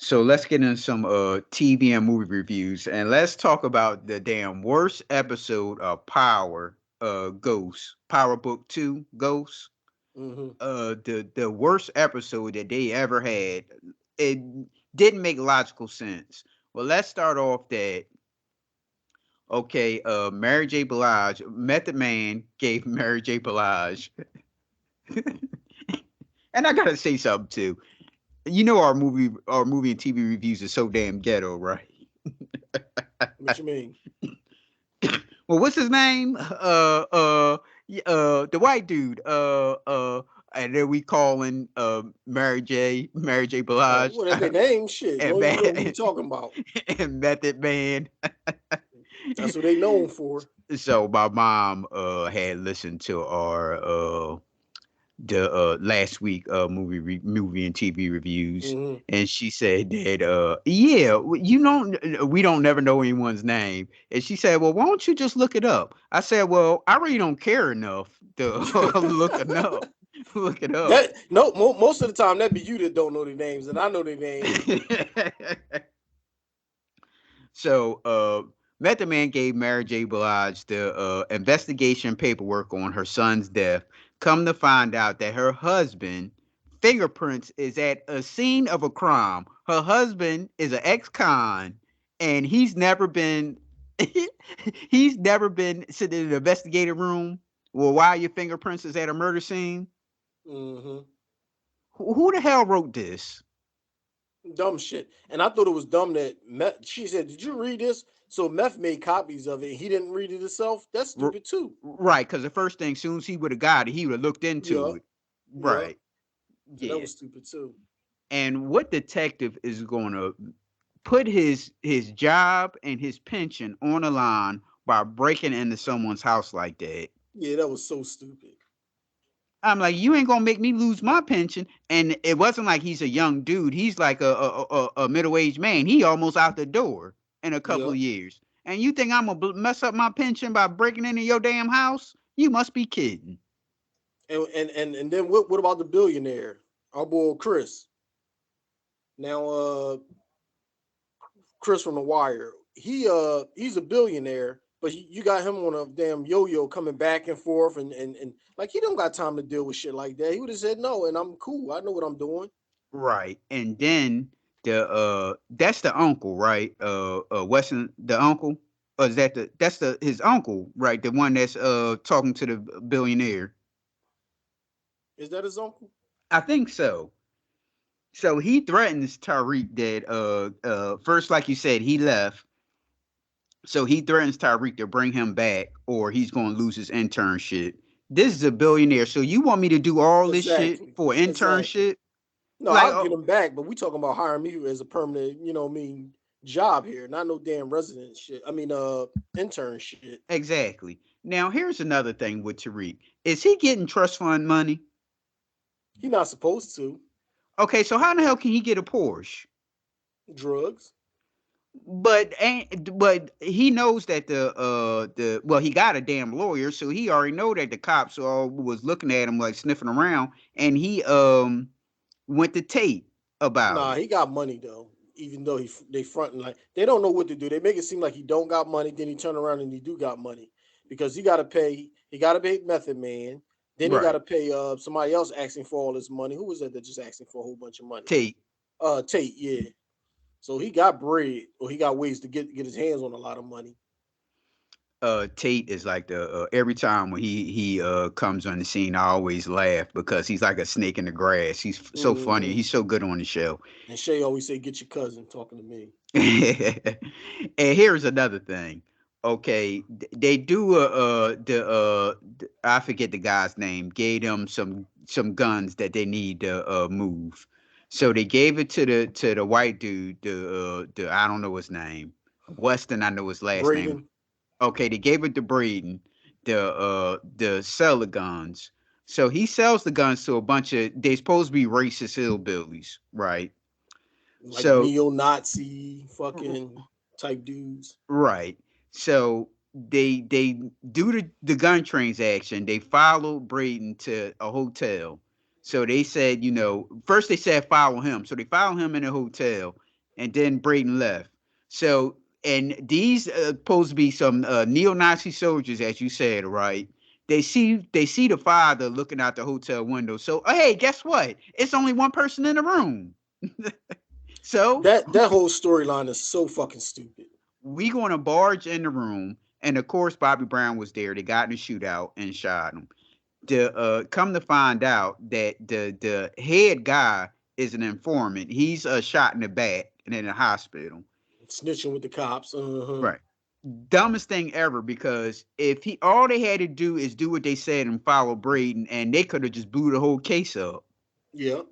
So let's get into some TV and movie reviews, and let's talk about the damn worst episode of Ghost, Power Book 2 Ghost. Mm-hmm. The worst episode that they ever had. It didn't make logical sense. Well, let's start off that. Okay, Mary J. Blige, Method Man gave Mary J. Blige, and I gotta say something too. You know our movie and TV reviews are so damn ghetto, right? What you mean? Well, what's his name? The white dude. And then we calling Mary J. Blige, Whatever their name, shit. As and, long as you know who we Man, talking about. and Method Man. That's what they known for. So my mom had listened to our the last week movie and TV reviews, Mm-hmm. and she said that yeah, you don't we don't never know anyone's name, and she said, well, why don't you just look it up? I said, well, I really don't care enough to look it up. Look it up. That no, most of the time that be you that don't know their names, and I know their names. So Method Man gave Mary J. Blige the investigation paperwork on her son's death. Come to find out that her husband fingerprints is at a scene of a crime. Her husband is an ex-con, and he's never been sitting in an investigative room. Well, why your fingerprints is at a murder scene? Mm-hmm. Who the hell wrote this? Dumb shit. And I thought it was dumb that she said, "Did you read this?" So Meth made copies of it. And he didn't read it himself. That's stupid too. Right, because the first thing, soon as he would have got it, he would have looked into Yeah, it. yeah. Right. So that Yeah. was stupid too. And what detective is going to put his job and his pension on the line by breaking into someone's house like that? Yeah, that was so stupid. I'm like, you ain't gonna make me lose my pension. And it wasn't like he's a young dude. He's like a middle aged man. He almost out the door in a couple Yeah. of years. And you think I'm gonna mess up my pension by breaking into your damn house? You must be kidding. And then what about the billionaire? Our boy Chris. Now Chris from The Wire. He's a billionaire, but you got him on a damn yo-yo coming back and forth and like he don't got time to deal with shit like that. He would have said no, and I'm cool. I know what I'm doing. Right. And then the that's the uncle, right? Weston, the uncle. Or is that that's the his uncle, right? The one that's talking to the billionaire. Is that his uncle? I think so. So he threatens Tariq that first, like you said, he left. So he threatens Tariq to bring him back or he's gonna lose his internship. This is a billionaire. So you want me to do all this shit Exactly. for Exactly. internship? No, Like, I'll get him back, but we talking about hiring me as a permanent, job here, not no damn resident shit. I mean, intern shit. exactly. Now here's another thing with Tariq. Is he getting trust fund money? He not supposed to. Okay, so how the hell can he get a Porsche? Drugs. But he knows that the well, he got a damn lawyer, so he already know that the cops all was looking at him like sniffing around, and he went to Tate about Nah, it. he got money though. Even though they fronting like they don't know what to do. They make it seem like he don't got money. Then he turn around and he do got money because he got to pay. He got to pay Method Man. Then he got Right. to pay somebody else asking for all this money. Who was that just asking for a whole bunch of money? Tate. Tate. Yeah. So he got bread, or he got ways to get his hands on a lot of money. Tate is like the every time when he comes on the scene, I always laugh because he's like a snake in the grass. He's so funny. Hmm. He's so good on the show. And Shay always say, "Get your cousin talking to me." And here's another thing. Okay, they do I forget the guy's name. Gave them some guns that they need to move. So they gave it to the white dude. The I don't know his name. Weston, I know his last name. Braden. Okay, they gave it to Braden, the sell the guns. So he sells the guns to a bunch of they supposed to be racist hillbillies, right? Like So neo-Nazi fucking type dudes. right. So they do the gun transaction. They followed Braden to a hotel. So they said, first they said follow him. So they follow him in a hotel, and then Braden left. So, and these supposed to be some neo-Nazi soldiers, as you said, right? They see the father looking out the hotel window. So, hey, guess what? It's only one person in the room. So That whole storyline is so fucking stupid. we going to barge in the room, and of course Bobby Brown was there. They got in a shootout and shot him. Come to find out that the head guy is an informant. He's shot in the back and in the hospital. Snitching with the cops. Uh-huh. Right. Dumbest thing ever, because if he all they had to do is do what they said and follow Braden, and they could have just blew the whole case up Yeah.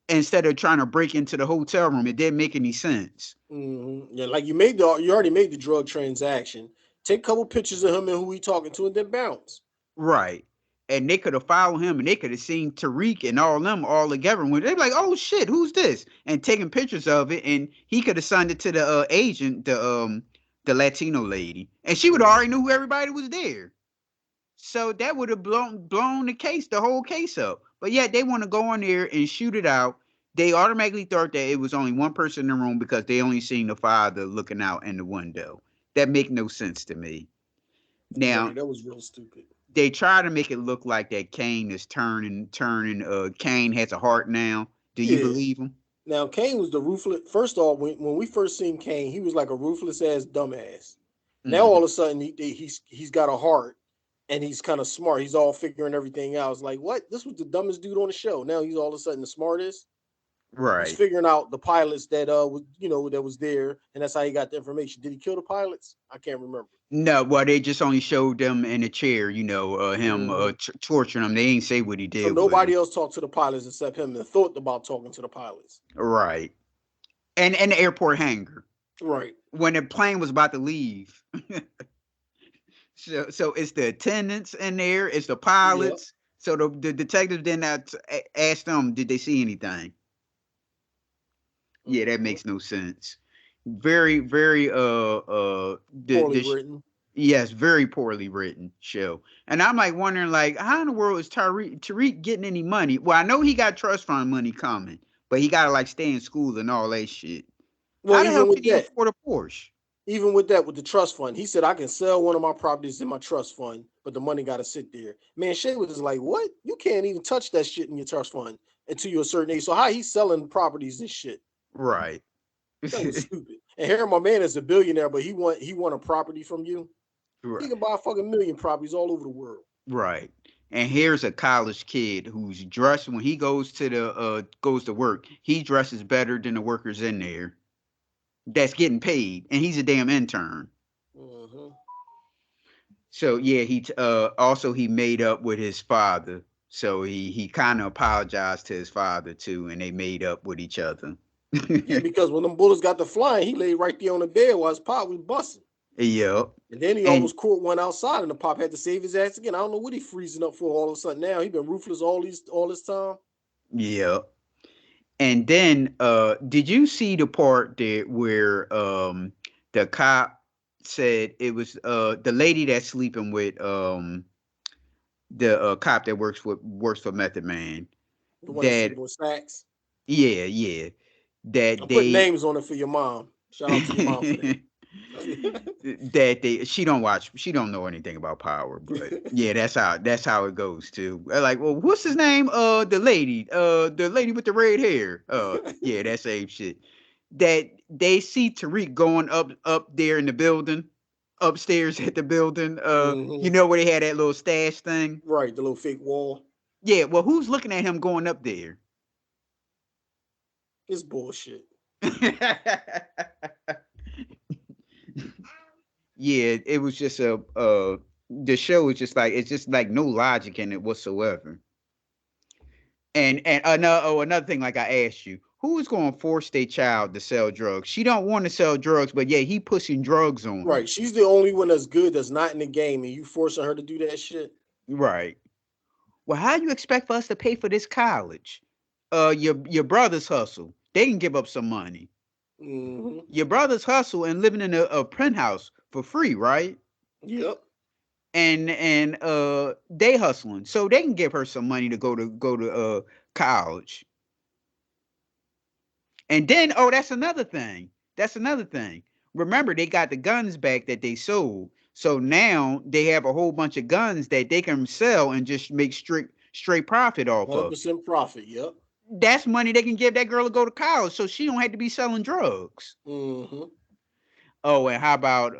instead of trying to break into the hotel room. It didn't make any sense. Yeah, like you already made the drug transaction. Take a couple pictures of him and who he talking to, and then bounce. Right. And they could have followed him, and they could have seen Tariq and all them all together. When they're like, "Oh shit, who's this?" and taking pictures of it, and he could have signed it to the agent, the Latino lady, and she would already knew who everybody was there. So that would have blown the whole case up. But yet they want to go on there and shoot it out. They automatically thought that it was only one person in the room because they only seen the father looking out in the window. That make no sense to me. Now Right, that was real stupid. they try to make it look like that Kane is turning. Kane has a heart now. Do you Yeah. believe him? Now Kane was the ruthless. First off, when we first seen Kane, he was like a ruthless ass dumbass. Now all Hmm. of a sudden he's got a heart and he's kind of smart. He's all figuring everything out. It's like, what? This was the dumbest dude on the show. Now he's all of a sudden the smartest. He's Right. figuring out the pilots that that was there, and that's how he got the information. Did he kill the pilots? I can't remember. No, well, they just only showed them in a chair, him Hmm. torturing them. They ain't say what he So did with nobody him. else talked to the pilots except him and thought about talking to the pilots. Right. And the airport hangar Right. when the plane was about to leave. So it's the attendants in there, it's the Yep. pilots. So the detectives didn't ask them, did they see anything? Yeah, that Hmm. makes no sense. Very, very Poorly the written. yes, very poorly written show. And I'm like wondering, like, how in the world is Tariq getting any money? Well, I know he got trust fund money coming, but he gotta like stay in school and all that shit. Well, How the hell can he afford a Porsche? even with that, with the trust fund, he said I can sell one of my properties in my trust fund, but the money got to sit there. Man, Shay was like, "What? You can't even touch that shit in your trust fund until you're a certain age." So how he selling properties and shit? Right. That was stupid. And here, my man is a billionaire, but he want a property from you. He Right. can buy a fucking million properties all over the world. Right. And here's a college kid who's dressed when he goes to work. He dresses better than the workers in there that's getting paid, and he's a damn intern. Hmm. So yeah, also he made up with his father. So he kind of apologized to his father too, and they made up with each other. Yeah, because when them bullets got to flying, he laid right there on the bed while his pop was busting. Yep. And then he And almost caught one outside, and the pop had to save his ass again. I don't know what he freezing up for all of a sudden. Now he been ruthless all this time. yep. And then did you see the part that where the cop said it was the lady that's sleeping with the cop that works for Method Man? The one that That sleep on stacks. yeah, yeah. That I'm putting they names on it for your mom. Shout out to your mom for that. she don't know anything about power, but yeah, that's how it goes too. Like, well, what's his name? The lady with the red hair. Yeah, that same shit. That they see Tariq going up there in the building, upstairs at the building. Hmm. Where they had that little stash thing. Right, the little fake wall. Yeah, well, who's looking at him going up there? It's bullshit. Yeah, it was just the show is just like it's just like no logic in it whatsoever. And another thing, like I asked you, who is going to force their child to sell drugs? She don't want to sell drugs, but yeah, he pushing drugs on her. Right. She's the only one that's good that's not in the game, and you forcing her to do that shit. Right. Well, how do you expect for us to pay for this college? Your brothers hustle. They can give up some money. Hmm. Your brothers hustle and living in a penthouse for free, right? Yep. And they hustling, so they can give her some money to go to college. And then, oh, that's another thing. That's another thing. Remember, they got the guns back that they sold. So now they have a whole bunch of guns that they can sell and just make straight profit off of it. 100% profit. Yep. That's money they can give that girl to go to college, so she don't have to be selling drugs. Mm-hmm. Oh, and how about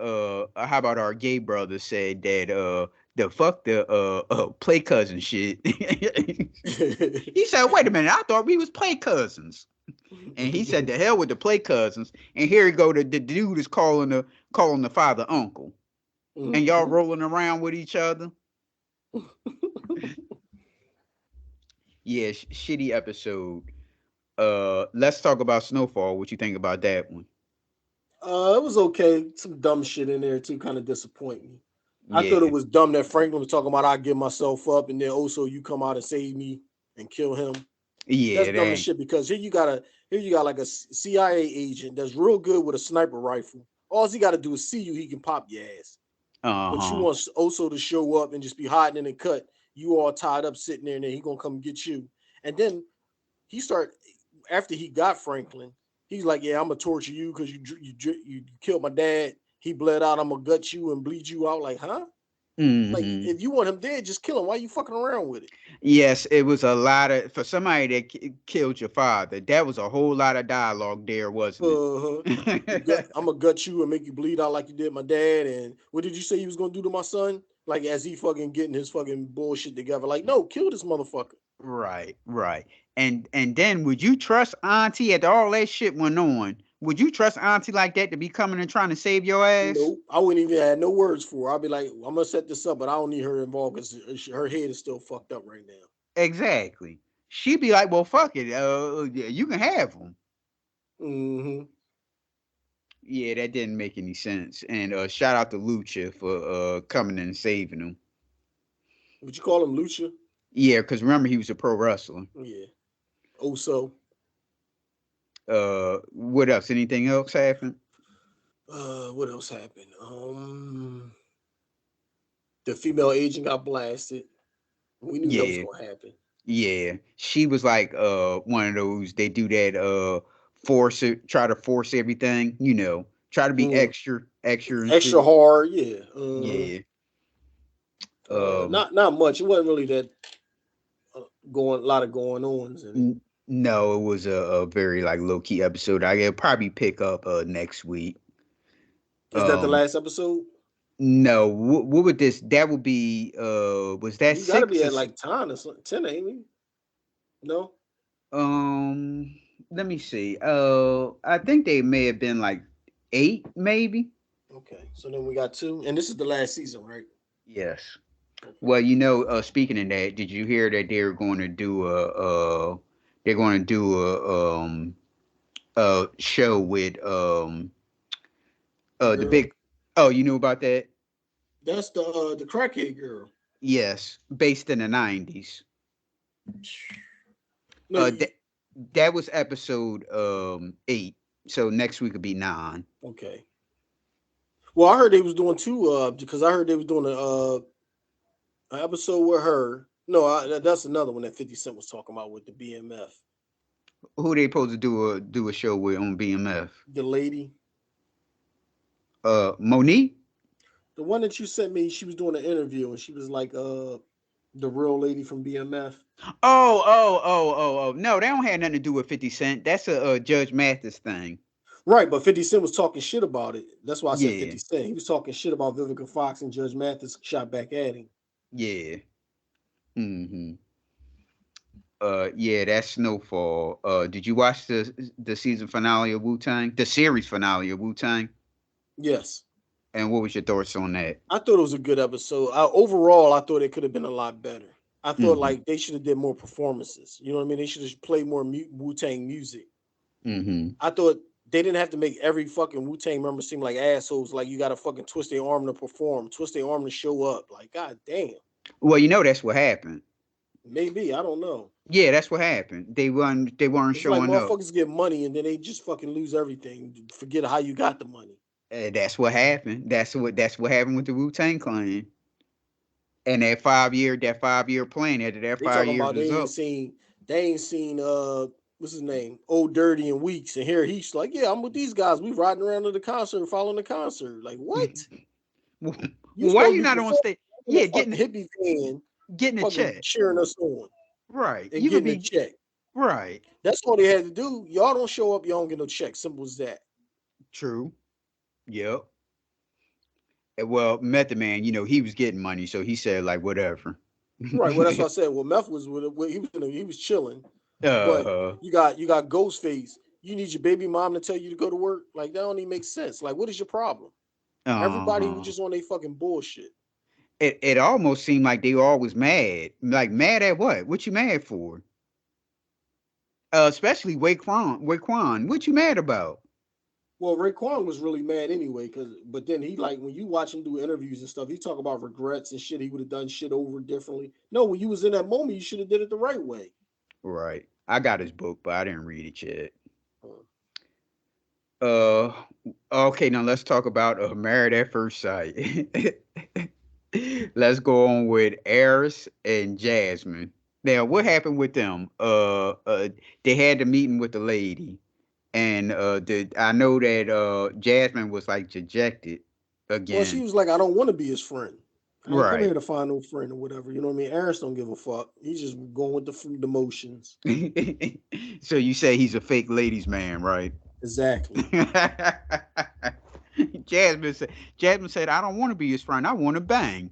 our gay brother said that the fuck the play cousin shit. He said, "Wait a minute, I thought we was play cousins." And he said, "The hell with the play cousins." And here you go, the dude is calling the father uncle, and y'all Mm-hmm. rolling around with each other. Yeah, shitty episode. Let's talk about Snowfall. What you think about that one? It was okay. Some dumb shit in there too, kind of disappoint me. I thought it Yeah, was dumb that Franklin was talking about I give myself up, and then also you come out and save me and kill him. That's yeah, dumb as that. shit because here you got like a CIA agent that's real good with a sniper rifle. All he got to do is see you, he can pop your ass. Uh But you huh. want Oso to show up and just be hiding in the cut. You all tied up sitting there, and then he gonna come get you. And then he start after he got Franklin. He's like, "Yeah, I'm gonna torture you because you killed my dad. He bled out. I'm gonna gut you and bleed you out." Like, huh? Like, Hmm. if you want him dead, just kill him. Why you fucking around with it? Yes, it was a lot of for somebody that killed your father. That was a whole lot of dialogue there, wasn't Uh-huh. it? I'm gonna gut you and make you bleed out like you did my dad. And what did you say you was gonna do to my son? Like, as he fucking getting his fucking bullshit together. Like, no, kill this motherfucker. Right, right. And then would you trust Auntie after all that shit went on? Would you trust Auntie like that to be coming and trying to save your ass? Nope. I wouldn't even have no words for her. I'll be like, I'm gonna set this up, but I don't need her involved because her head is still fucked up right now. Exactly. She'd be like, "Well, fuck it. Yeah, you can have them." Mm-hmm. Yeah, that didn't make any sense. And shout out to Lucha for coming and saving him. Would you call him Lucha? Yeah, because remember he was a pro wrestler. Yeah. Also, What else? Anything else happened? what else happened? The female agent got blasted. We knew that was Yeah, gonna happen. yeah. She was like one of those they do that force it, try to force everything, try to be Mm. extra and Extra shit. hard, yeah. Yeah. Um Not much. It wasn't really that going a lot of going ons in it. no, it was a very like low key episode. I'll probably pick up next week. Is that the Um last episode? no, what would this that would be was that We got to be 6 or at like 10, ain't we? No. um let me see. I think they may have been like 8 maybe. Okay. So then we got two, and this is the last season, right? Yes. Okay. Well, speaking of that, did you hear that they're going to do a show with The the girl. big. Oh, you knew about that? That's the crackhead girl. Yes, based in the 90s. No, Uh that that was episode 8. So next week will be 9. okay. Well, I heard they was doing two. Because I heard they was doing an episode with her. No, that's another one that 50 Cent was talking about with the BMF. Who they supposed to do a show with on BMF? The lady, Monique? the one that you sent me, she was doing an interview and she was like, the real lady from BMF. Oh. No, they don't have nothing to do with 50 Cent. That's a Judge Mathis thing. Right, but 50 Cent was talking shit about it. That's why I said Yeah. 50 Cent. He was talking shit about Vivica Fox and Judge Mathis shot back at him. Yeah. Hmm. Yeah, that's Snowfall. Did you watch the season finale of Wu-Tang? The series finale of Wu-Tang? Yes. And what was your thoughts on that? I thought it was a good episode. Overall, I thought it could have been a lot better. I thought Hmm. like they should have did more performances. You know what I mean? They should have played more Wu Tang music. Hmm. I thought they didn't have to make every fucking Wu Tang member seem like assholes. Like you got to fucking twist their arm to perform, twist their arm to show up. Like god damn. Well, that's what happened. Maybe I don't know. Yeah, that's what happened. They weren't It's like showing up. motherfuckers get money and then they just fucking lose everything. Forget how you got the money. That's what happened. That's what happened with the Wu-Tang Clan. And that 5 year plan after that They five talking years about was up. they ain't seen what's his name? Old Dirty and Weeks. And here he's like, yeah, I'm with these guys. We riding around to the concert, following the concert. Like, what? Well, You why supposed you to be not on performing stage? in a Yeah, fucking hippie van, getting a fucking check. cheering us on Right. and You could getting a be check. right. That's all they had to do. Y'all don't show up, y'all don't get no check. Simple as that. True. Yep. Well, Method Man, he was getting money, so he said like whatever. Right. Well, that's what I said. Well, Meth was he was chilling, but uh you got Ghostface. You need your baby mom to tell you to go to work. Like that don't even make sense. Like, what is your problem? Everybody was uh just on their fucking bullshit. it almost seemed like they were always mad. Like mad at what? What you mad for? Especially Waquan. Waquan, what you mad about? Well, Raekwon was really mad anyway, but then he like when you watch him do interviews and stuff, he talk about regrets and shit. He would have done shit over differently. No, when you was in that moment, you should have did it the right way. Right. I got his book, but I didn't read it yet. Uh, Uh, okay, now let's talk about Married at First Sight. Let's go on with Eris and Jasmine. Now, what happened with them? They had the meeting with the lady, and I know that Jasmine was like dejected well, she again. was like, I don't want to be his friend. I ain't come Right. here to find no friend or whatever. You know what I mean? Aris don't give a fuck. He's just going with the motions. So you say he's a fake ladies man, right? Exactly. Jasmine said, I don't want to be his friend. I want to bang.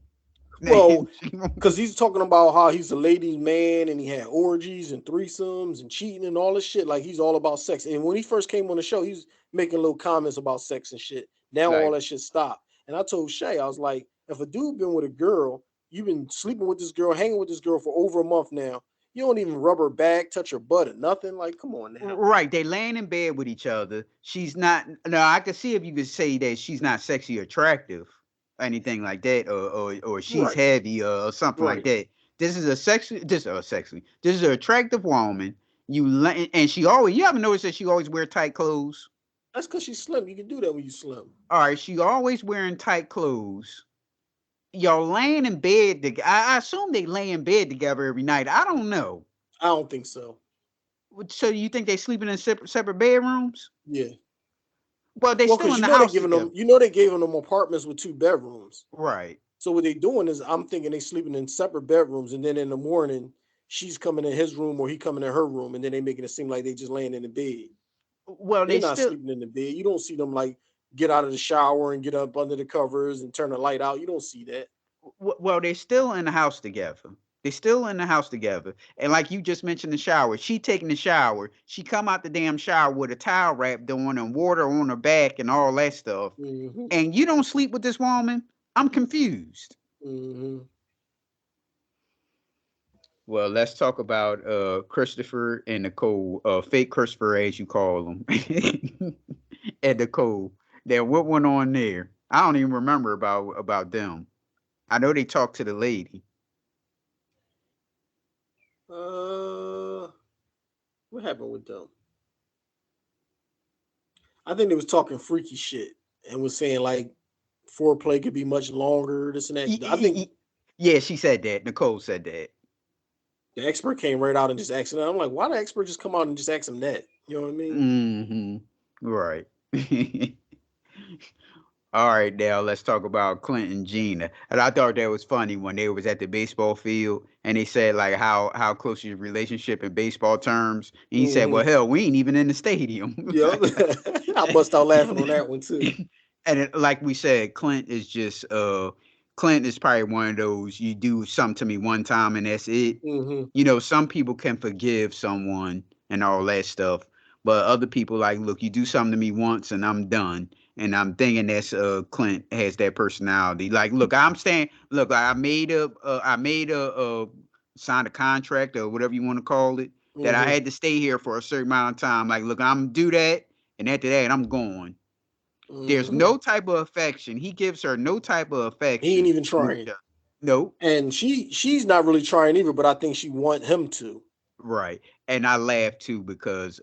Well, because he's talking about how he's a ladies' man and he had orgies and threesomes and cheating and all this shit. Like he's all about sex. And when he first came on the show, he was making little comments about sex and shit. Now all Like, that shit stopped. And I told Shay, I was like, if a dude been with a girl, you've been sleeping with this girl, hanging with this girl for over a month now. You don't even rub her back, touch her butt, or nothing. Like, come on now. right, they laying in bed with each other. She's not. No, I could see if you could say that she's not sexy or attractive, anything like that, or she's Right, heavy or something like right. that. This is a sexy. Sexy. This is an attractive woman. And she always. You ever notice that she always wear tight clothes? That's because she's slim. You can do that when you slim. All right, she always wearing tight clothes. Y'all laying in bed. I assume they lay in bed together every night. I don't know. I don't think so. So you think they sleeping in separate bedrooms? Yeah. Well, they Well, still because in you the know they house giving them, together. they giving them apartments with 2 bedrooms. Right. So what they doing is, I'm thinking they sleeping in separate bedrooms, and then in the morning, she's coming in his room or he coming in her room, and then they making it seem like they just laying in the bed. Well, They're they not still sleeping in the bed. You don't see them like get out of the shower and get up under the covers and turn the light out. You don't see that. well, they still in the house together. They still in the house together. And like you just mentioned the shower, she taking the shower. She come out the damn shower with a towel wrapped on and water on her back and all that stuff. Mm-hmm. And you don't sleep with this woman? I'm confused. Mm-hmm. Well, let's talk about Christopher and Nicole, fake Christopher as you call them, and Nicole. Now, what went on there? I don't even remember about them. I know they talked to the lady. Uh, what happened with them? I think they was talking freaky shit and was saying like foreplay could be much longer. This and that. Y- I y- think y- Yeah, she said that. Nicole said that. the expert came right out and just asked him. I'm like, why the expert just come out and just ask him that? You know what I mean? Hmm. Right. All right, now let's talk about Clint and Gina. And I thought that was funny when they was at the baseball field and they said like how close your relationship in baseball terms. And he said, Mm-hmm. "Well, hell, we ain't even in the stadium." Yep. I bust out laughing on that one too. And like we said, Clint is probably one of those you do something to me one time and that's it. Mm-hmm. Some people can forgive someone and all that stuff, but other people like, look, you do something to me once and I'm done. And I'm thinking that's Clint has that personality. Like, look, I'm staying. Look, I made signed a contract or whatever you want to call it that I Mm-hmm. had to stay here for a certain amount of time. Like, look, I'm do that, and after that, I'm going. There's Mm-hmm. no type of affection. He gives her no type of He ain't affection. even trying. No, And she's not really trying either, but I think she want him to. right. And I laughed too because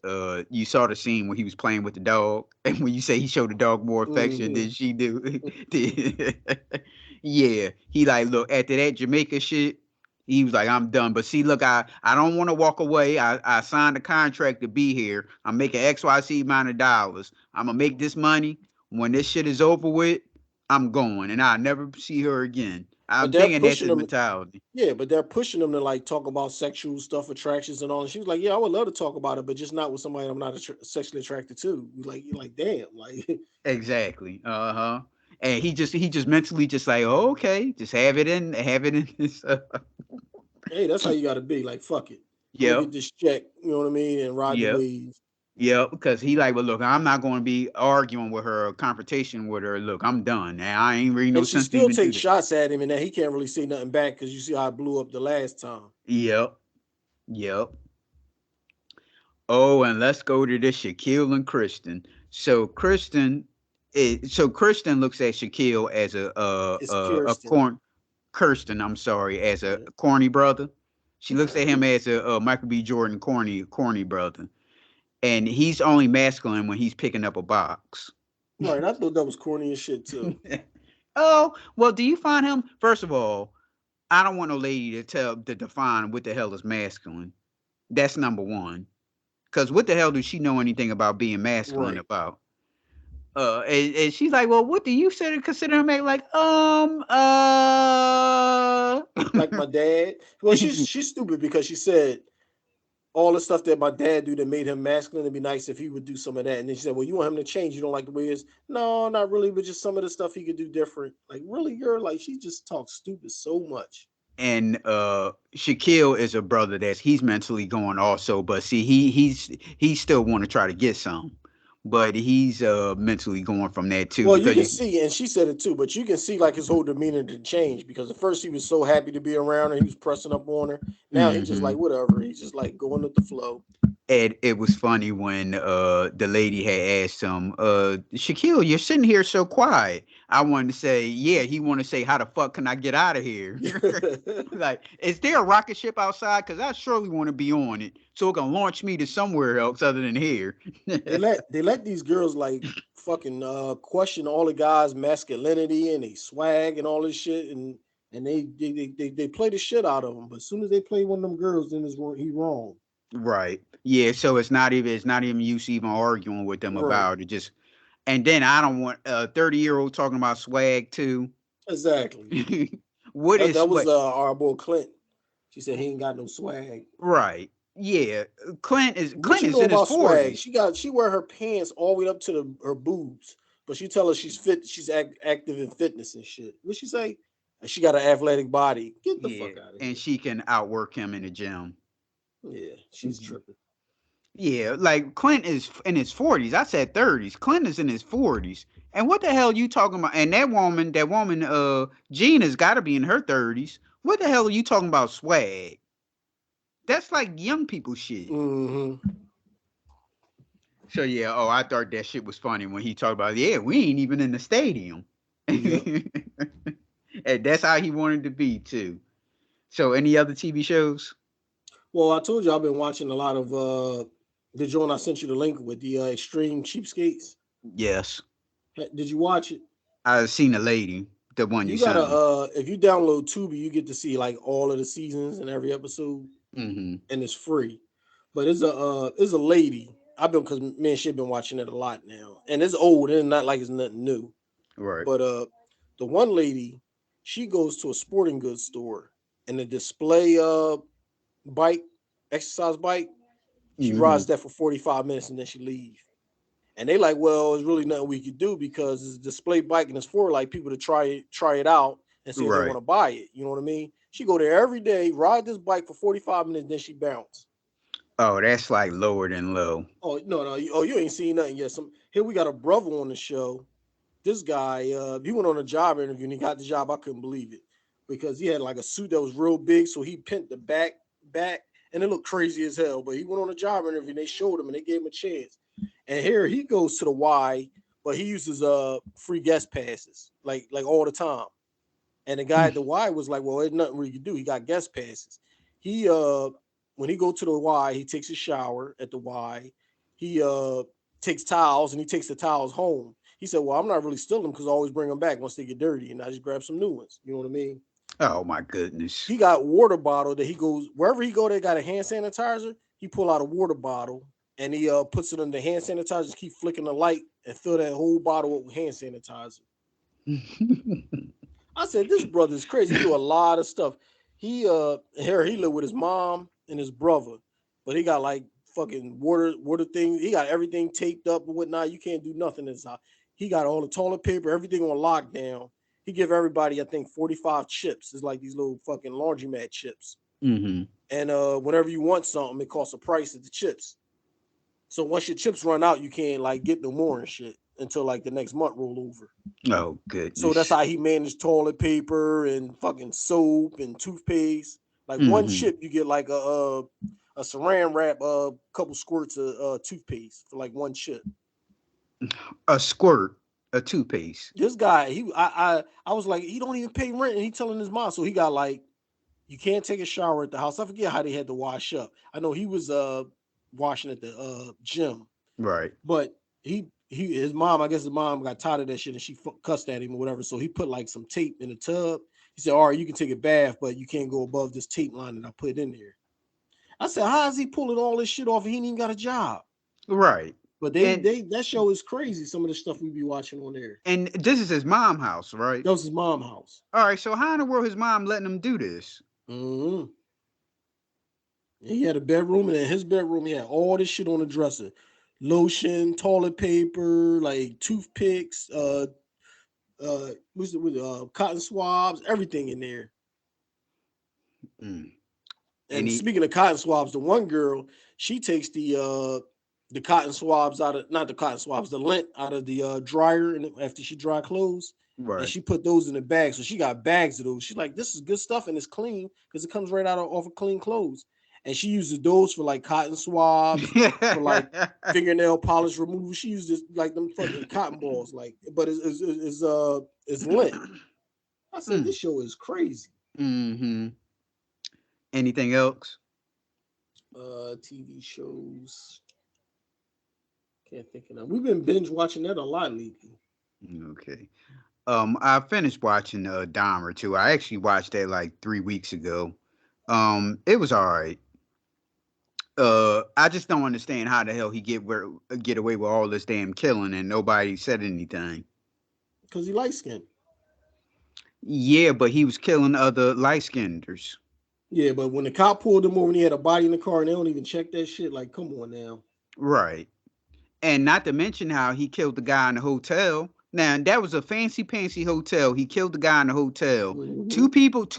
you saw the scene when he was playing with the dog, and when you say he showed the dog more affection Mm-hmm. than she do. Yeah, he like look after that Jamaica shit. He was like, I'm done. But see, look, I don't want to walk away. I signed a contract to be here. I'm making XYZ amount of dollars. I'm gonna make this money. When this shit is over with, I'm going, and I'll never see her again. But I'm they're thinking that's pushing his them. mentality. Yeah, but they're pushing them to like talk about sexual stuff, attractions, and all. And she was like, "Yeah, I would love to talk about it, but just not with somebody I'm not sexually attracted to." You're like, damn, like, Exactly. Uh-huh. And he just mentally just like, oh, okay, just have it in his hey, that's how you got to be. Like, fuck it, I'm gonna Yep. get this check. You know what I mean, and ride the Yep. waves. Yep. Because he like, well, look, I'm not going to be arguing with her or confrontation with her. Look, I'm done. Now I ain't really no And she sense to still even do takes that. shots at him, and then he can't really say nothing back because you see how it blew up the last time. Yep. Yep. Oh, and let's go to this Shaquille and Kristen. So Kristen looks at Shaquille as It's a Kirsten. corn Kirsten, I'm sorry, as a Yeah. corny brother. She looks at him as a Michael B. Jordan corny brother, and he's only masculine when he's picking up a box. Right, I thought that was corny as shit too. Oh well, do you find him? First of all, I don't want no lady to define what the hell is masculine. That's number one. Because what the hell does she know anything about being masculine Right. about? And she's like, well, what do you consider him like? Like my dad. Well, she's stupid because she said all the stuff that my dad do that made him masculine. It'd be nice if he would do some of that. And then she said, "Well, you want him to change? You don't like the way he is?" No, not really, but just some of the stuff he could do different. Like, really, you're like she just talks stupid so much. And Shaquille is a brother that's he's mentally going also, but see, he still want to try to get some, but he's mentally going from that too Well, you because can you, see, and she said it too, but you can see like his whole demeanor to change because at first he was so happy to be around her, he was pressing up on her. Now he just like hmm whatever. He's just like going with the flow. And it was funny when the lady had asked him, Shaquille, you're sitting here so quiet. I wanted to say, yeah, he wanted to say, how the fuck can I get out of here? Like, is there a rocket ship outside? Because I surely want to be on it so it can launch me to somewhere else other than here. They let these girls like fucking question all the guys' masculinity and they swag and all this shit and they play the shit out of them. But as soon as they play one of them girls, then he wrong. Right. Yeah. So it's not even use even arguing with them Right. about it. Just and then I don't want a 30-year-old talking about swag too. Exactly. What That is that was swag? our boy Clint. She said he ain't got no swag. Right. Yeah. What Clint you is know in his about swag? 40s. She wear her pants all the way up to her boobs, but she tell us she's fit. She's active in fitness and shit. What she say? And she got an athletic body. Get the Yeah. fuck out of And here. she can outwork him in the gym. Yeah, she's tripping. Yeah, like Clint is in his 40s. I said 30s. Clint is in his 40s. And what the hell you talking about? And that woman, Gina's got to be in her 30s. What the hell are you talking about swag? That's like young people shit. Hmm. So yeah, oh, I thought that shit was funny when he talked about, yeah, we ain't even in the stadium. Yep. And that's how he wanted to be too. So any other TV shows? Well, I told you I've been watching a lot of the joint I sent you the link with the Extreme Cheapskates. Yes. Did you watch it? I seen the lady, the one you You gotta sent me. if you download Tubi, you get to see like all of the seasons and every episode, Hmm. and it's free. But it's a lady. I've been because me and she been watching it a lot now, and it's old and not like it's nothing new. Right. But the one lady, she goes to a sporting goods store and the display bike, exercise bike, she Hmm. rides that for 45 minutes and then she leave. And they like, well, there's really nothing we could do because it's a display bike and it's for like people to try it out and see if they want Right. to buy it. You know what I mean? She go there every day, ride this bike for 45 minutes, then she bounce. Oh, that's like lower than low. Oh no, no, you ain't seen nothing yet. Here we got a brother on the show. This guy, he went on a job interview and he got the job. I couldn't believe it because he had like a suit that was real big, so he pinned the back, and it looked crazy as hell. But he went on a job interview and they showed him and they gave him a chance. And here he goes to the Y, but he uses free guest passes like all the time. And the guy at the Y was like, "Well, there's nothing we can do. He got guest passes." He when he go to the Y, he takes a shower at the Y. He takes towels and he takes the towels home. He said, "Well, I'm not really stealing them because I always bring them back once they get dirty, and I just grab some new ones." You know what I mean? Oh my goodness. He got water bottle that he goes wherever he go. They got a hand sanitizer. He pull out a water bottle and he puts it in the hand sanitizer. Keep flicking the light and fill that whole bottle with hand sanitizer. I said, this brother's crazy. He do a lot of stuff. He live with his mom and his brother, but he got like fucking water things. He got everything taped up and whatnot. You can't do nothing inside. He got all the toilet paper, everything on lockdown. He give everybody, I think, 45 chips. It's like these little fucking laundromat chips. Mm-hmm. And whenever you want something, it costs a price of the chips. So once your chips run out, you can't like get no more and shit until like the next month roll over. Oh So that's goodness. how he managed toilet paper and fucking soap and toothpaste. Like one Mm-hmm. chip, you get like a saran wrap, a couple squirts of toothpaste for like one chip. A squirt, a toothpaste. This guy, I was like, he don't even pay rent, and he telling his mom. So he got like, you can't take a shower at the house. I forget how they had to wash up. I know he was washing at the gym, Right. but his mom, I guess his mom got tired of that shit and she cussed at him or whatever. So he put like some tape in the tub. He said, all right, you can take a bath, but you can't go above this tape line that I put in there. I said, how is he pulling all this shit off? He ain't even got a job. Right. But And that show is crazy. Some of the stuff we be watching on there. and this is his mom house, right? That was his mom house. All right. So how in the world his mom letting him do this? Mm-hmm. He had a bedroom, and in his bedroom, he had all this shit on the dresser: lotion, toilet paper, like toothpicks, what's it with cotton swabs, everything in there. Mm. And And he speaking of cotton swabs, the one girl, she takes the cotton swabs out of not the cotton swabs, the lint out of the dryer, and after she dry clothes, and right. she put those in a bag. So she got bags of those. She's like, this is good stuff and it's clean because it comes right out of off of clean clothes. And she uses those for like cotton swabs, for like fingernail polish removal. She uses like them fucking cotton balls, like, but it's lint. I said, Mm. this show is crazy. Mm-hmm. Anything else? TV shows. Can't think of that. We've been binge watching that a lot lately. Okay. I finished watching Dahmer too. I actually watched that like 3 weeks ago. It was all right. I just don't understand how the hell he get away with all this damn killing and nobody said anything. Because he light skinned. Yeah, but he was killing other light skinners. Yeah, but when the cop pulled him over and he had a body in the car and they don't even check that shit, like, come on now. Right. And not to mention how he killed the guy in the hotel. Now that was a fancy pantsy hotel. He killed the guy in the hotel. Mm-hmm. Two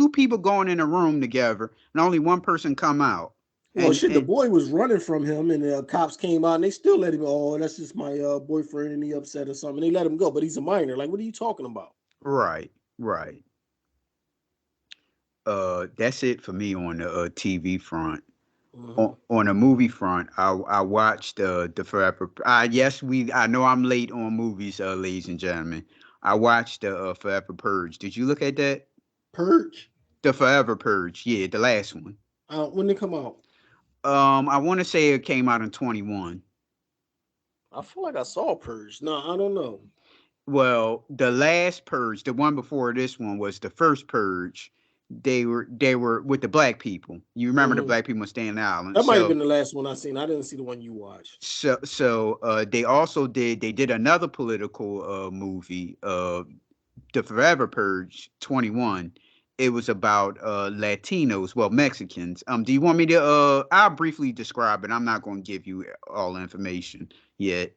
people going in a room together, and only one person come out. Well, shit, the And boy was running from him and the cops came out and they still let him go. Oh, that's just my boyfriend and he upset or something. They let him go, but he's a minor. Like, what are you talking about? right, right. That's it for me on the TV front. Mm-hmm. On a movie front, I watched the Forever. Yes, we. I know I'm late on movies, ladies and gentlemen. I watched the Forever Purge. Did you look at that? Purge? The Forever Purge. Yeah, the last one. When they come out? I want to say it came out in 21. I feel like I saw Purge. No, I don't know. Well, the last Purge, the one before this one was the first Purge. They were with the black people. You remember the Mm-hmm. black people on Staten Island. That might have So been the last one I seen. I didn't see the one you watched. they also did another political movie, the Forever Purge 21. It was about Latinos, well, Mexicans. Do you want me to I'll briefly describe it. I'm not going to give you all the information yet.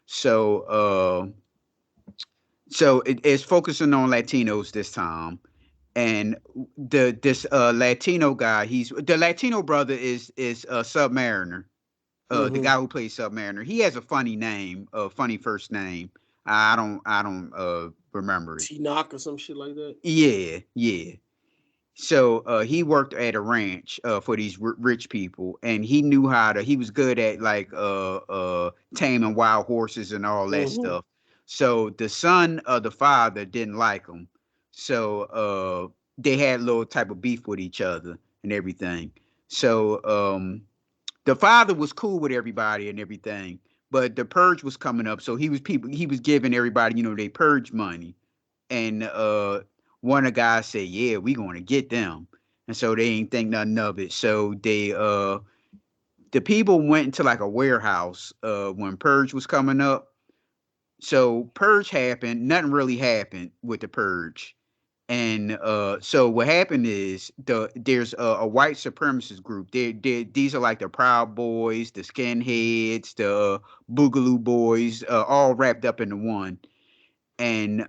So it's focusing on Latinos this time. And this Latino guy, he's the Latino brother is a Submariner. The Mm-hmm. guy who plays Submariner, he has a funny name, a funny first name. I don't remember it. T Knock or some shit like that. Yeah, yeah. So he worked at a ranch for these rich people, and he knew how to. He was good at like taming wild horses and all that Mm-hmm. stuff. So the son of the father didn't like him, so they had a little type of beef with each other and everything. So the father was cool with everybody and everything, but the purge was coming up, so he was giving everybody, they purge money. And one of the guys said, "Yeah, we going to get them," and so they ain't think nothing of it. So the people went into like a warehouse when Purge was coming up. So Purge happened, nothing really happened with the Purge. And so what happened is there's a white supremacist group. These are like the Proud Boys, the Skinheads, the Boogaloo Boys, all wrapped up into one. And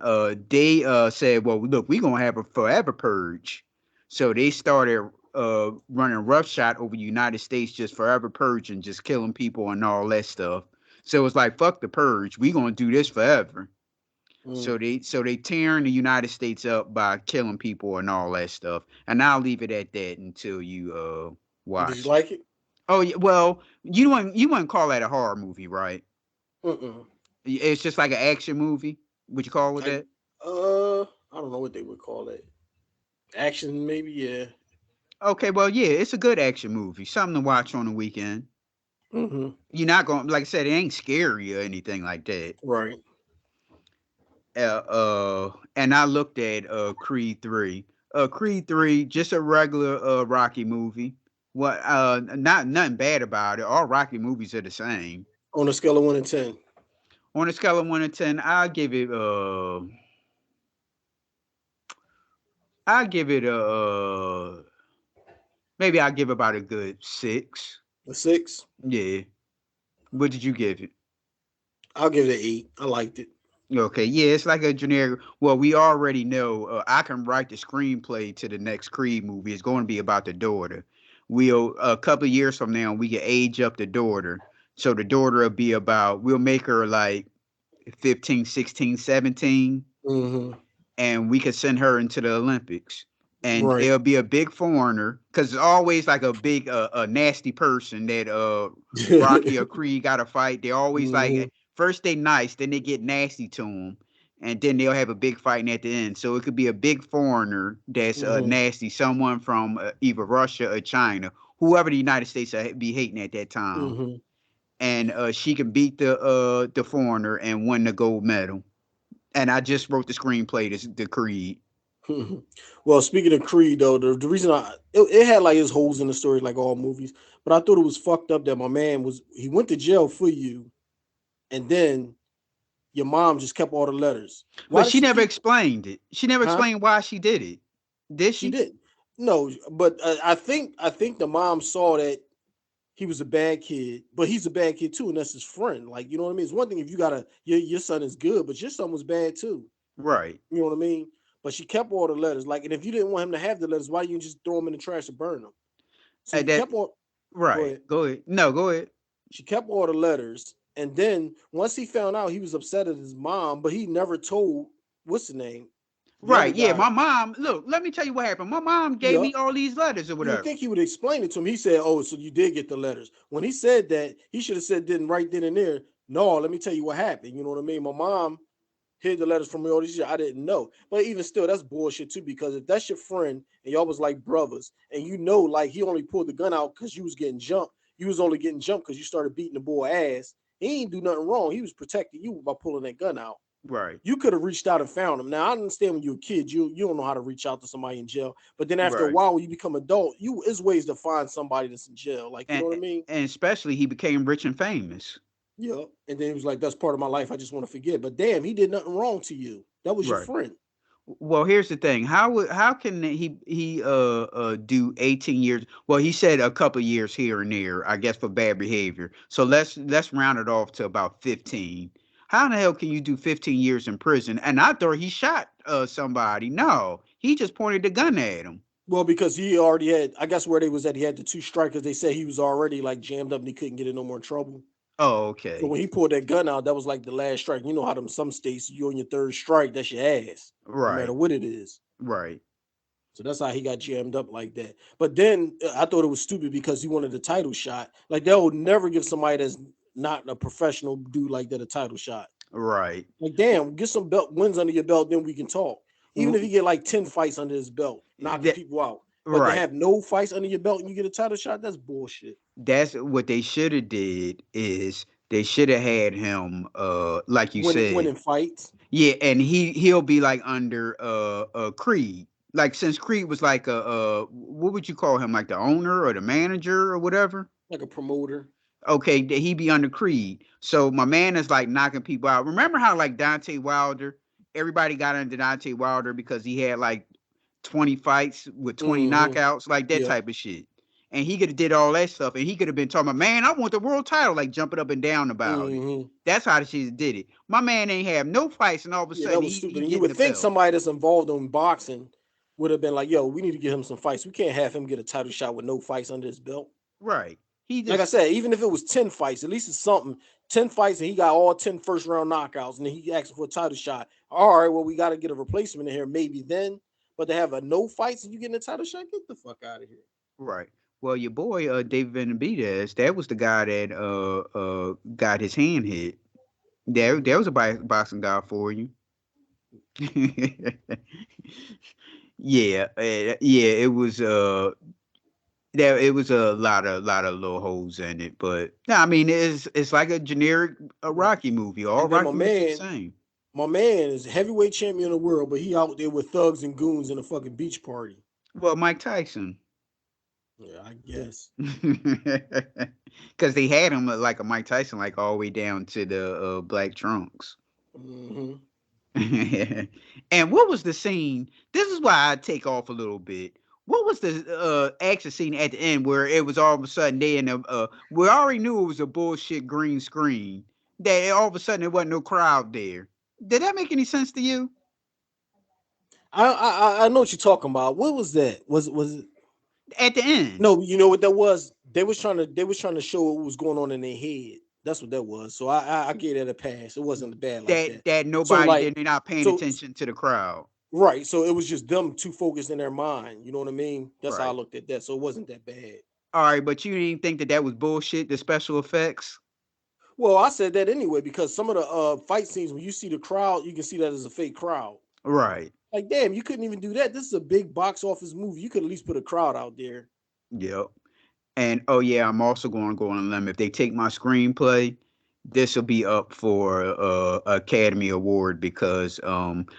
they said, "Well, look, we're gonna have a forever purge." So they started running roughshod over the United States, just forever purging, just killing people and all that stuff. So it's like, fuck the purge, we gonna do this forever. Mm. So they tearing the United States up by killing people and all that stuff. And I'll leave it at that until you Did you watch. like it? Oh yeah, well, you wouldn't call that a horror movie, right? Mm-mm. It's just like an action movie. Would you call it Like, that? I don't know what they would call it. Action, maybe. Yeah. Okay, well, yeah, it's a good action movie. Something to watch on the weekend. Mm-hmm. You're not going, like I said, it ain't scary or anything like that. Right. And I looked at Creed 3. Creed 3, just a regular Rocky movie. What not nothing bad about it. All Rocky movies are the same. On a scale of 1 to 10. On a scale of 1 to 10, I'll give it a maybe I'll give about a good 6. A 6. Yeah. What did you give it? I'll give it an 8. I liked it. Okay, yeah, it's like a generic. Well, we already know. I can write the screenplay to the next Creed movie. It's going to be about the daughter. We'll a couple of years from now we can age up the daughter, so the daughter will be about. We'll make her like 15, 16, 17, Mm-hmm. and we could send her into the Olympics. And Right. it'll be a big foreigner because it's always like a big, a nasty person that Rocky or Creed got to fight. They always like Mm-hmm. first they nice, then they get nasty to them, and then they'll have a big fight at the end. So it could be a big foreigner that's Mm-hmm. nasty, someone from either Russia or China, whoever the United States be hating at that time, Mm-hmm. and she can beat the foreigner and win the gold medal. And I just wrote the screenplay to the Creed. Well, speaking of Creed, though, the reason it had like his holes in the story, like all movies, but I thought it was fucked up that my man he went to jail for you, and then your mom just kept all the letters. Why But did she she never keep? explained it. She never Huh? explained why she did it. Did She she? did. No, but I think the mom saw that he was a bad kid, but he's a bad kid too, and that's his friend. Like, you know what I mean? It's one thing if you got your son is good, but your son was bad too. Right. You know what I mean? But she kept all the letters. Like, and if you didn't want him to have the letters, why you just throw them in the trash or burn them? So you That kept all. Go right. ahead. Go ahead. No, go ahead. She kept all the letters, and then once he found out, he was upset at his mom, but he never told what's the name, the other Right. Yeah. guy. My mom. Look. Let me tell you what happened. My mom gave Yeah, me all these letters or you would whatever. think he would explain it to him. He said, "Oh, so you did get the letters." When he said that, he should have said, "Didn't right then and there." No, let me tell you what happened. You know what I mean? My mom hid the letters from me all these years. I didn't know. But even still, that's bullshit too. Because if that's your friend and y'all was like brothers, and you know, like he only pulled the gun out because you was getting jumped. You was only getting jumped because you started beating the boy ass. He ain't do nothing wrong. He was protecting you by pulling that gun out. Right. You could have reached out and found him. Now I understand when you're a kid, you don't know how to reach out to somebody in jail. But then after a Right. while, when you become adult, you is ways to find somebody that's in jail. Like, you And know what I mean? and especially he became rich and famous. Yeah. And then he was like, "That's part of my life. I just want to forget." But damn, he did nothing wrong to you. That was your Right. friend. Well, here's the thing. How can he do 18 years? Well, he said a couple years here and there, I guess for bad behavior. So let's round it off to about 15. How in the hell can you do 15 years in prison? And I thought he shot somebody. No, he just pointed the gun at him. Well, because he already had, I guess where they was at, he had the two strikers. They said he was already like jammed up and he couldn't get in no more trouble. Oh, So okay. when he pulled that gun out, that was like the last strike. You know how them some states, you on your third strike, that's your ass, no matter Right. what it is. Right. So that's how he got jammed up like that. But then I thought it was stupid because he wanted a title shot. Like they would never give somebody that's not a professional dude like that a title shot. Right. Like, damn, get some belt wins under your belt, then we can talk. Even if you get like 10 fights under his belt, knocking That people out. But to right. have no fights under your belt and you get a title shot, that's bullshit. That's what they should have did is they should have had him like you said. Winning fights. Yeah, and he'll be like under Creed. Like since Creed was like a what would you call him? Like the owner or the manager or whatever? like a promoter. Okay, he be under Creed. So my man is like knocking people out. Remember how like Dante Wilder, everybody got under Dante Wilder because he had like 20 fights with 20 Mm-hmm. knockouts, like that Yep. type of shit. And he could have did all that stuff, and he could have been talking about, man, I want the world title, like jumping up and down about it. Mm-hmm. That's how the shit did it. My man ain't have no fights, and all of a Yeah, that sudden was he stupid. And you getting would the think belt. somebody that's involved in boxing would have been like, "Yo, we need to get him some fights. We can't have him get a title shot with no fights under his belt." Right. He Like I just said, even if it was 10 fights, at least it's something. 10 fights and he got all 10 first round knockouts, and then he asking for a title shot. All right, well, we got to get a replacement in here, maybe then. But to have a no fights and you getting a title shot, get the fuck out of here. right. Well, your boy David Benavidez, that was the guy that got his hand hit. There was a boxing guy for you. Yeah, yeah, it was there it was a lot of little holes in it, but no, I mean it's like a generic Rocky movie. All And then Rocky movies the same. my man is heavyweight champion of the world, but he out there with thugs and goons in a fucking beach party. Well, Mike Tyson, Yeah, I guess. because they had him like a Mike Tyson, like all the way down to the black trunks. Hmm. And what was the scene? This is why I take off a little bit. What was the action scene at the end where it was all of a sudden they in a we already knew it was a bullshit green screen. That all of a sudden there wasn't no crowd there. Did that make any sense to you? I know what you're talking about. What was that? Was it? At the end. No, you know what that was? They was trying to show what was going on in their head. That's what that was. So I gave that a pass. It wasn't bad like that. That So nobody like did, they're not paying so attention to the crowd. right. So it was just them too focused in their mind. You know what I mean? That's how I Right. looked at that. So it wasn't that bad. All right, but you didn't think that that was bullshit, the special effects? Well, I said that anyway because some of the fight scenes when you see the crowd, you can see that as a fake crowd. Right. Like, damn, you couldn't even do that. This is a big box office movie. You could at least put a crowd out there. Yep. And oh yeah, I'm also going to go on a limb. If they take my screenplay, this will be up for Academy Award because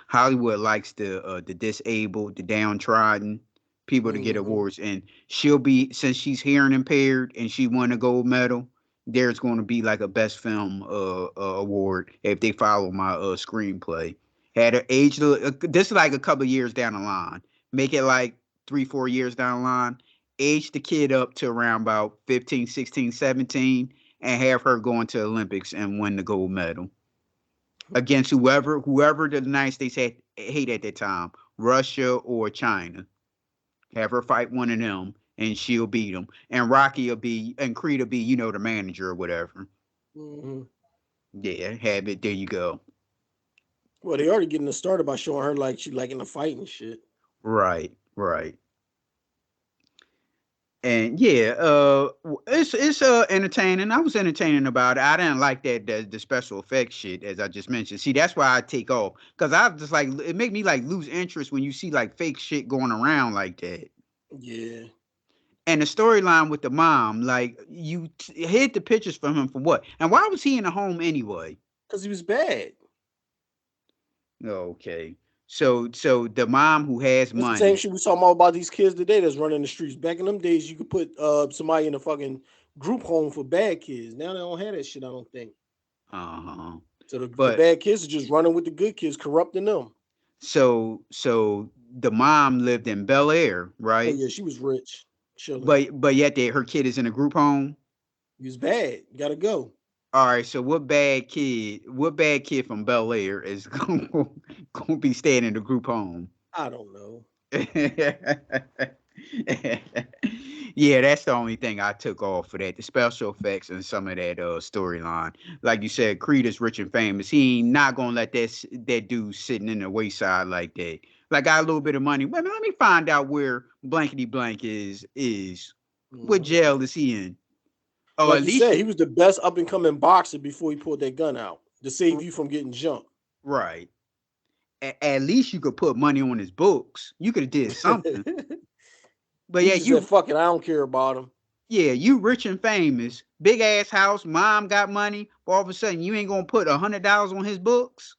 Hollywood likes the disabled, the downtrodden people to get Hmm. awards, and she'll be since she's hearing impaired and she won a gold medal. There's going to be like a best film award if they follow my screenplay. Had her age, this is like a couple of years down the line. Make it like 3 4 years down the line, age the kid up to around about 15, 16, 17, and have her go into Olympics and win the gold medal against whoever the United States had hate at that time, Russia or China. Have her fight one of them and she'll beat them. And Rocky will be and Creed will be, the manager or whatever. Hmm. Yeah, have it. There you go. Well, they already getting us started by showing her like she like in the fight and shit. Right, right. And yeah, it's entertaining. I was entertaining about it. I didn't like that the special effects shit as I just mentioned. See, that's why I take off because I just like it make me like lose interest when you see like fake shit going around like that. Yeah, And the storyline with the mom, like you hid the pictures from him for what? And why was he in the home anyway? because he was bad. Okay, so the mom who has It's the same money. shit we talking about these kids today that's running the streets. Back in them days, you could put somebody in a fucking group home for bad kids. Now they don't have that shit. I don't think. Uh-huh. So the But bad kids are just running with the good kids, corrupting them. so the mom lived in Bel Air, Oh right? yeah, she was rich, chilling. But yet her kid is in a group home. He was bad. You gotta go. All right, so what bad kid from Bel Air is gonna be staying in the group home? I don't know. Yeah, that's the only thing I took off for that. The special effects and some of that storyline. Like you said, Creed is rich and famous. He ain't not gonna let that dude sitting in the wayside like that. Like got a little bit of money. Wait a minute, let me find out where blankety blank is. What Mhm. jail is he in? Oh, Like at you least said, he was the best up and coming boxer before he pulled that gun out to save you from getting jumped. right. At least you could put money on his books. You could have did something. But He yeah, just said, you "Fuck it, I don't care about him." yeah, you rich and famous, big ass house, mom got money. But all of a sudden, you ain't gonna put $100 on his books.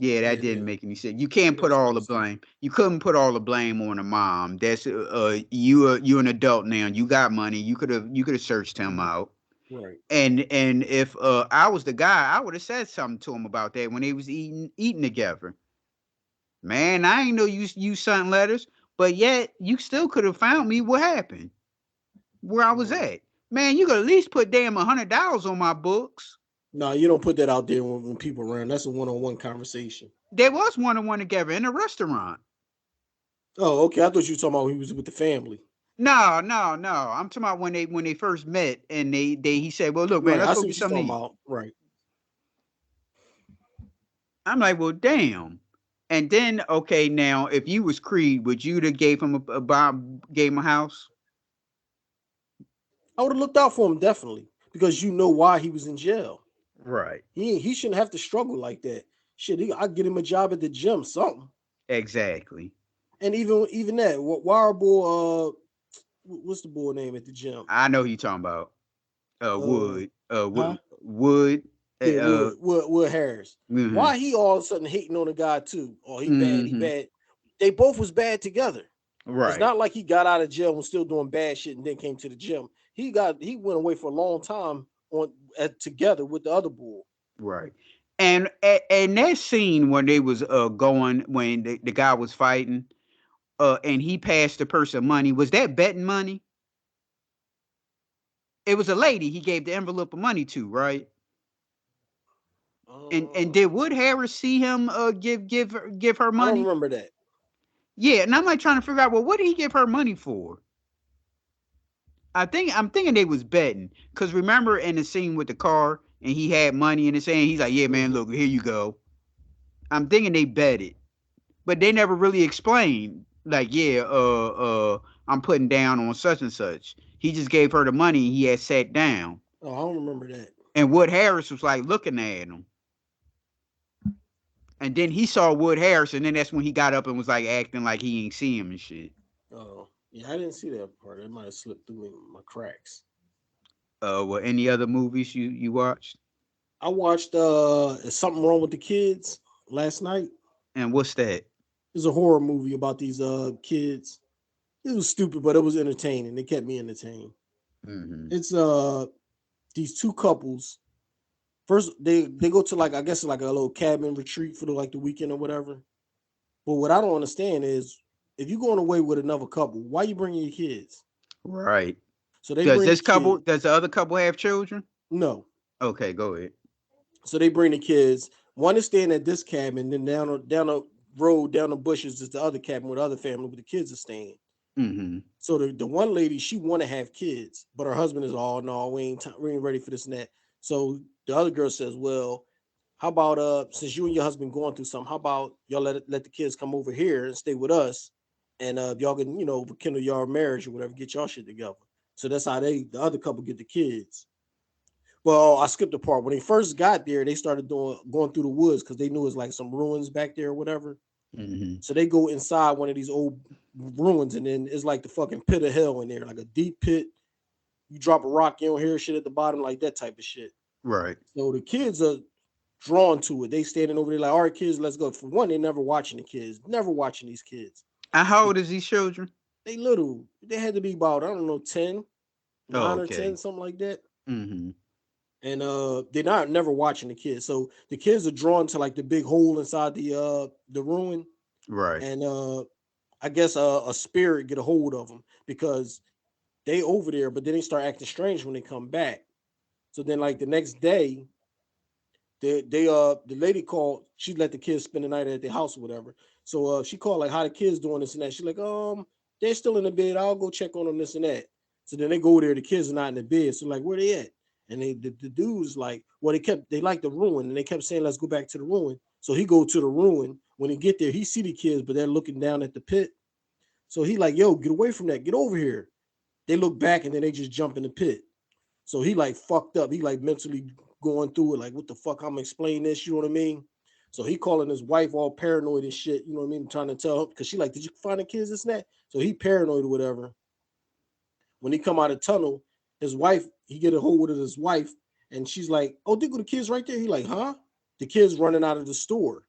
Yeah, that didn't Yeah, make any sense. You can't put that's all the crazy. blame. You couldn't put all the blame on the mom. That's you an adult now. You got money. You could have searched him Mhm. out. Right. And if I was the guy, I would have said something to him about that when they was eating together. Man, I ain't know you sent letters, but yet you still could have found me. What happened? Where I was Right. at? Man, you could at least put damn $100 on my books. No, you don't put that out there when people around. That's a one-on-one conversation. There was one together in a restaurant. Oh, okay. I thought you were talking about when he was with the family. No, no, no. I'm talking about when they first met and they he said, "Well, look, man, Right. let's I go see get what you're something talking to eat." about. Right. I'm like, "Well, damn." And then, okay, now if you was Creed, would you have gave him a Bob gave him a house? I would have looked out for him definitely because you know why he was in jail. Right. He shouldn't have to struggle like that. Shit, I get him a job at the gym, something. Exactly. And even that, why boy, what's the boy name at the gym? I know who you talking about. Uh, Wood. huh? Wood. Yeah, Wood Harris. Mm-hmm. Why he all of a sudden hating on the guy too? Oh, he bad, he Mm-hmm. bad. They both was bad together. It's Right. not like he got out of jail and was still doing bad shit and then came to the gym. He went away for a long time together with the other boy. Right. And that scene when they was going when the guy was fighting, and he passed the person money, was that betting money? It was a lady he gave the envelope of money to, right? And Uh, did Wood Harris see him give her I don't money? remember that. Yeah, and I'm like trying to figure out, well, what did he give her money for? I'm thinking they was betting because remember in the scene with the car and he had money in his hand, he's like, yeah, man, Mhm. look, here you go. I'm thinking they betted, but they never really explained. Like, yeah, I'm putting down on such and such. He just gave her the money. And he had sat down, Oh, I don't remember that. and Wood Harris was like looking at him, and then he saw Wood Harris, and then that's when he got up and was like acting like he ain't see him and shit. Oh, yeah, I didn't see that part. It might have slipped through my cracks. Well, any other movies you watched? I watched Is Something Wrong with the Kids last night. And what's that? It's a horror movie about these kids. It was stupid, but it was entertaining. It kept me entertained. Mm-hmm. It's these two couples. First, they go to like I guess like a little cabin retreat for the weekend or whatever. But what I don't understand is if you're going away with another couple, why you bringing your kids? Right. So they bring the kid. Does the other couple have children? No. Okay, go ahead. So they bring the kids. One is staying at this cabin, then down the road, down the bushes is the other cabin with the other family where the kids are staying. Mm-hmm. So the one lady, she want to have kids, but her husband is all no, we ain't ready for this and that. So the other girl says, well, how about since you and your husband going through something, how about y'all let the kids come over here and stay with us, and y'all can rekindle your marriage or whatever, get y'all shit together. So that's how the other couple get the kids. Well, I skipped the part when they first got there. They started going through the woods because they knew it was like some ruins back there or whatever. Mm-hmm. So they go inside one of these old ruins, and then it's like the fucking pit of hell in there, like a deep pit. You drop a rock, you don't hear shit at the bottom, like that type of shit. Right. So the kids are drawn to it. They standing over there like, all right, kids, let's go. For one, they never watching the kids, never watching these kids. And how old is these children? They little. They had to be about, I don't know, 10, Oh, 9 or 10, okay. something like that. Mm-hmm. And they're not never watching the kids. So the kids are drawn to like the big hole inside the ruin. Right. And I guess a spirit get a hold of them because they over there, but then they start acting strange when they come back. So then like the next day, the lady called, she let the kids spend the night at the house or whatever. So she called like how the kids doing this and that. She's like, they're still in the bed. I'll go check on them, this and that. So then they go there, the kids are not in the bed. So like, where they at? And the dude's like, well, they like the ruin, and they kept saying, let's go back to the ruin. So he go to the ruin. When he get there, he see the kids, but they're looking down at the pit. So he like, yo, get away from that, get over here. They look back and then they just jump in the pit. So he like fucked up. He like mentally going through it, like, what the fuck? I'm explaining this, you know what I mean? So he calling his wife all paranoid and shit, you know what I mean? Trying to tell her, because she like, did you find the kids, this and that? So he paranoid or whatever. When he come out of the tunnel, his wife, he get a hold of his wife, and she's like, oh, there go the kids right there. He like, huh? The kids running out of the store.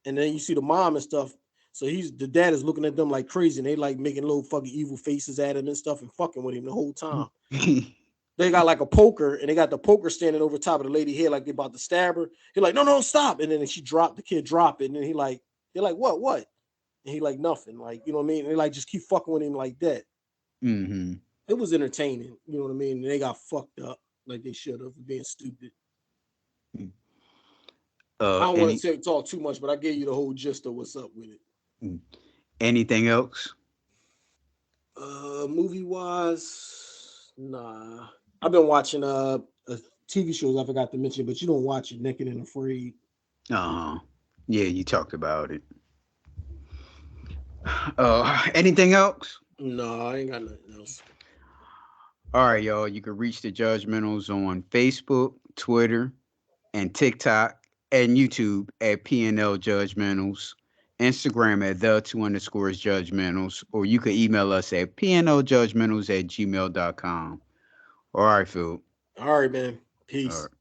and then you see the mom and stuff. So the dad is looking at them like crazy, and they like making little fucking evil faces at him and stuff, and fucking with him the whole time. They got like a poker, and they got the poker standing over top of the lady head, like they about to stab her. He like, no, no, stop! And then she dropped the kid, drop it, and then they're like, what? And he like nothing, like you know what I mean. And they like just keep fucking with him like that. Mm-hmm. It was entertaining, you know what I mean. And they got fucked up like they should have, being stupid. I don't want Any to talk too much, but I gave you the whole gist of what's up with it. anything else? Movie wise, nah. I've been watching TV shows I forgot to mention, but you don't watch it, Naked and Afraid. Uh-huh. Yeah, you talked about it. Anything else? No, I ain't got nothing else. All right, y'all. You can reach the Judgementals on Facebook, Twitter, and TikTok, and YouTube at PNL Judgementals, Instagram at the2_judgementals, or you can email us at pnljudgementals@gmail.com. All right, Phil. All right, man. All Peace. right.